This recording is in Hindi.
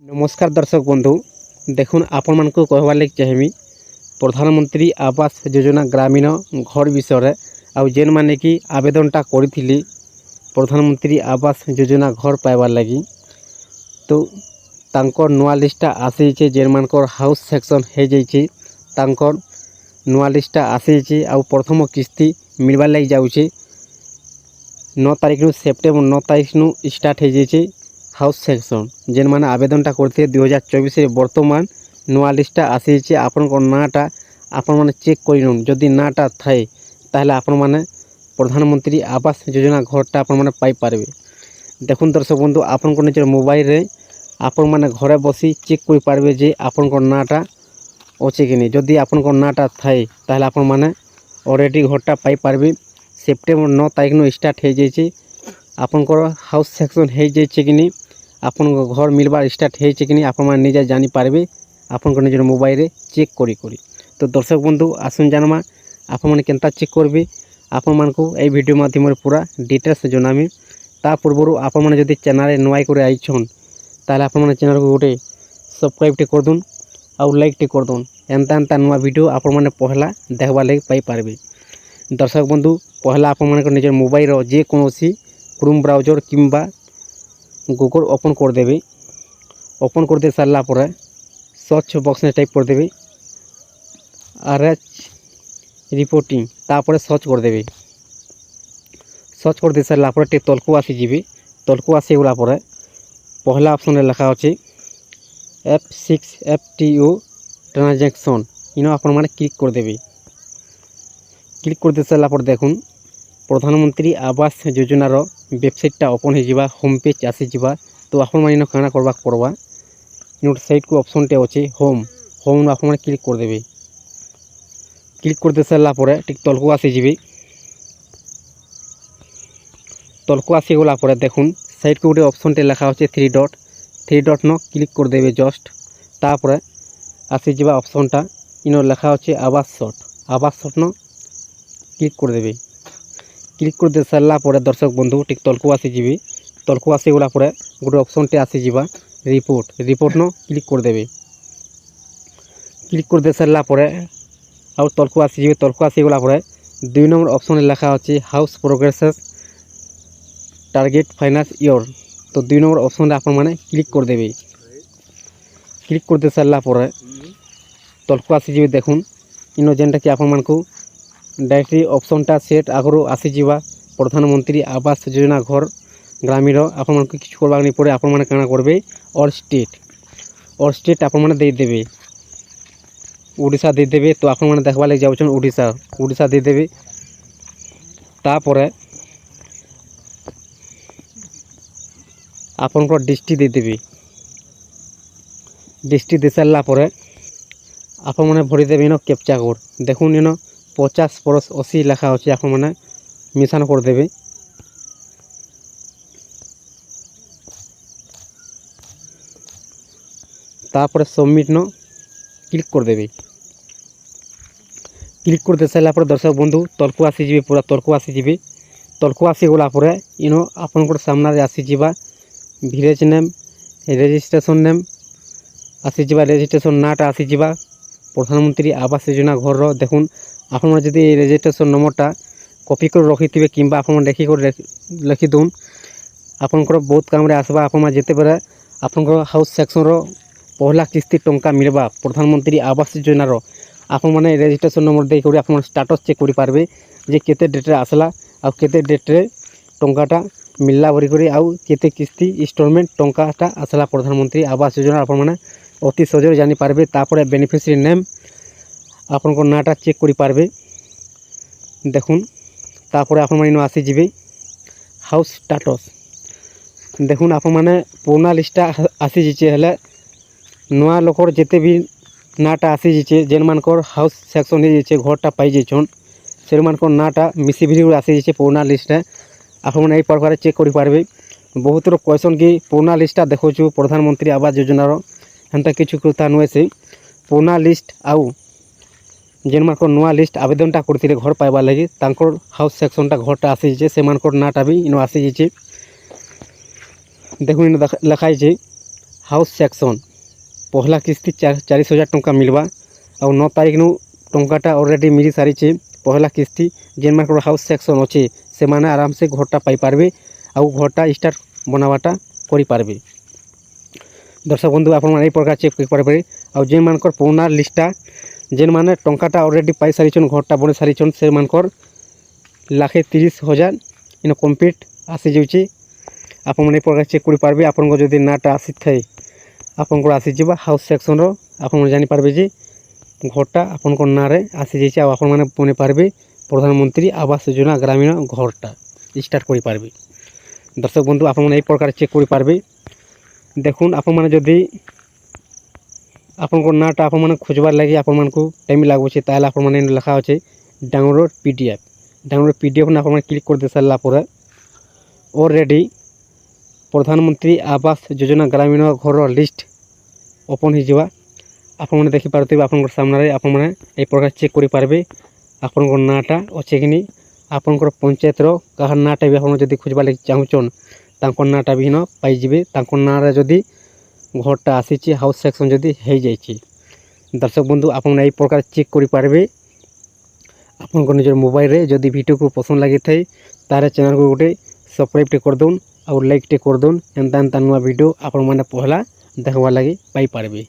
नमस्कार दर्शक बंधु देखुन आपण मान को कहवा लगे चाहमी प्रधानमंत्री आवास योजना ग्रामीण घर विषय आउ जेन माने कि आवेदनटा करी प्रधानमंत्री आवास योजना घर पाइबार लगी तो तांकर नुआ लिस्टा आसी जेन मानकर हाउस सेक्शन हो जाइए तांकर नुआ लिस्टा आसी आउ प्रथम किस्ती मिलवार लगी जाऊे 9 तारिख सेप्टेम्बर 9 तारिख स्टार्ट हो जाइए हाउस सेक्शन जेन माने आवेदनटा करते 2024 बर्तमान नुआ लिस्टा आसी आपण नाटा आपण माने चेक कर जदि नाटा थाए ताहले आपण माने प्रधानमंत्री आवास योजना घरटा आपण माने पाई पारबे। देखुन दर्शक बंधु आपण को निजर मोबाइल रे आपण माने घरे बसी चेक कर पारबे जे आपण नाटा अच्छे कि नहीं जदि आपण नाटा थाए ताहले आपण माने ऑलरेडी घरटा पाई पारबे। सेप्टेम्बर 9 तारिख स्टार्ट हो जाइए आपनकर हाउस सेक्शन हो जाइए कि नहीं आपन घर मिलबार स्टार्ट हो कि नहीं आपण माने निजे जानी पारबे आपन निजर मोबाइल रे चेक करी करी। तो दर्शक बंधु आसन जानमा आपण माने केनता चेक करबे आपण मान को ए वीडियो माध्यम रे पूरा डिटेल्स जनामी। ता पूर्व आपण माने जदि चैनल नुआई करे आइछन ताले आपण माने चैनल को गोटे सब्सक्राइब टे कर दुन आउ लाइक टे कर दुन एंता एंता नुआ वीडियो आपण माने पहला देखबा लागि पाई पारबे। दर्शक बंधु पहला आपण माने निजर मोबाइल रो जे कोनोसी क्रोम ब्राउजर किंबा गूगल ओपन कर देबे। ओपन कर दे सारा पर सर्च बॉक्स में टाइप कर देबे RH रिपोर्टिंग तापर सर्च कर देबे। सर्च कर दे सारा पर टे तलको आसी जिबे तलको आसी गला पर पहला ऑप्शन रे लिखा अछि F6FTO ट्रांजैक्शन इनो आपण माने क्लिक कर देबे। क्लिक कर दे सारा पर देखुन प्रधानमंत्री आवास योजनार वेबसाइटा ओपन हो जावा होम पेज आसी जावा। तो आपण माने काना करबा पड़वा नोट साइड को ऑप्शन टे अछि होम होम आपण माने क्लिक कर देबे। क्लिक कर दे सारा पर टिक तलको आसी जिबे तलको आसी गला पर देखुन साइड को गोटे ऑप्शन टे लिखा अछि थ्री डॉट न क्लिक कर देबे जस्ट तापर आसी जावा ऑप्शनटा इनो लिखा अछि आवास शॉट न क्लिक कर देबे। क्लिक कर दे सारा पर दर्शक बंधु टिक तलको आसी जिबे तलको आसी गला पर गोटे ऑप्शन टे आसी जिबा रिपोर्ट न क्लिक कर देबे। क्लिक कर दे सारा पर आउ तलको आसी जिबे तलको आसी गला पर 2 नंबर ऑप्शन लिखा अछि house progress target finance year. तो 2 नंबर ऑप्शन रे आपण माने क्लिक कर देबे। क्लिक कर दे सारा पर तलको आसी जिबे देखुन इनो जेनटा कि आपण मान को डायरेक्टली ऑप्शनटा सेट आगरो आसी जिबा प्रधानमंत्री आवास योजना घर ग्रामीण आपण मान किछ करबा नहीं पड़े आपण माने काना करबे और स्टेट आपण माने दे देबे ओडिशा दे देबे। तो आपण माने देखबा लागि जाउछन ओडिशा दे देबे तापर आपण को डिस्ट्रिक्ट दे देबे। डिस्ट्रिक्ट दे सारला पर आपण माने भरि देबे न कैप्चा कोड देखुन न 50+80 लिखा अछि आपण माने मिशन कर देबे। तापर सबमिट न क्लिक कर देबे। क्लिक कर दे सारा पर दर्शक बंधु तलको आसी जिबे पूरा तलको आसी जिबे तलको आसी गला पर इनो आपण को सामना रे आसी जिबा विलेज नेम रजिस्ट्रेशन नेम आसी जिबा रजिस्ट्रेशन नाटा आसी जिबा प्रधानमंत्री आवास योजना घर रो देखुन आपण जदि रजिस्ट्रेशन नंबरटा कॉपी कर रखिथिबे किंबा आपण देखि कर लिखि दोन आपनकर बहुत काम रे आसबा। आपण जेते बेरे आपनकर हाउस सेक्शन रो पहला किस्ती टंका मिलबा प्रधानमंत्री आवास योजना रो आपण माने रजिस्ट्रेशन नंबर दे करी आपण स्टेटस चेक करि पारबे जे केते डेट रे आसला आ केते डेट रे टंकाटा मिलला बरी करी आ केते किस्ती इंस्टॉलमेंट टंकाटा आसला प्रधानमंत्री आवास योजना आपण माने अति सहज जानि पारबे। तापर बेनिफिशियरी नेम आपण को नाटा चेक करि पारबे देखुन तापर आपण माने आसी जिबे हाउस स्टेटस देखुन आपण माने पुराना लिस्टा आसी जिचे हले नुआ लोकर जेते भी नाटा आसी जिचे जेन मानकर हाउस सेक्शन हे जिचे घरटा पाई जिछन से मानकर नाटा मिसी भिरी आसी जिचे पुराना लिस्ट आपण माने ए प्रकार चेक करि पारबे। बहुत रो क्वेश्चन की पुराना लिस्टा देखोछु प्रधानमंत्री आवास योजना रो हंता किछु कथा नुए से पुराना लिस्ट आउ जेन मानकर नुआ लिस्ट आवेदनटा करथिले घर पाइबा लागि तांकर हाउस सेक्शनटा घरटा आसी जिचे से मानकर नाटा भी इनो आसी जिचे देखुन लिखाई छे हाउस सेक्शन पहला किस्ती 40,000 टंका मिलवा और 9 तारीख नु टंकाटा ऑलरेडी मिली सारी पहला किस्ती जेन मानकर हाउस सेक्शन अच्छे से माने आराम से घरटा पाई पारबे आउ घरटा स्टार्ट बनावाटा करि पारबे। दर्शक बंधु आप प्रकार चेक कर पारे आउ जेन मानकर पुराना लिस्टा जेन माने टंकाटा ऑलरेडी पाई सारी घरटा बन सारी से मानकर 1,30,000 इन कम्प्लीट आसी जाऊँगी। आपने प्रकार चेक कर पारबे आपन जदि नाटा आसी थाए आपन आसीज हाउस सेक्शन आप जानीपारे जे घरटा आपन ना आसी जाइए आप बने पारबे प्रधानमंत्री आवास योजना ग्रामीण घरटा स्टार्ट कर पारबे। दर्शक बंधु आप प्रकार चेक कर पारबे देखुन आप जदि आपन नाटा आप खोजबार लगे आपन को टाइम लगुचे ताल आप लिखा अच्छे डाउनलोड पीडीएफ आप क्लिक कर दे सारापर ऑलरेडी प्रधानमंत्री आवास योजना ग्रामीण घर लिस्ट ओपन हो आप देखिपे आप सामने आप प्रकार चेक कर पारबे आपन नाटा अच्छे कि नहीं आपन पंचायत कहार नाटा भी आप जब खोजबार लगे चाहून तांकर नाटा भी न पाइबे ना जदि घरटा आसी हाउस सेक्शन जदि हो जाए। दर्शक बंधु आप प्रकार चेक कर पारबे आपन निजर मोबाइल रे जदि वीडियो को पसंद लगी थाए तार चैनल को गोटे सब्सक्राइब कर दौन और लाइक कर दौन एंता नुआ वीडियो आपण मैंने पहला देखवार लगे पाई पारबे।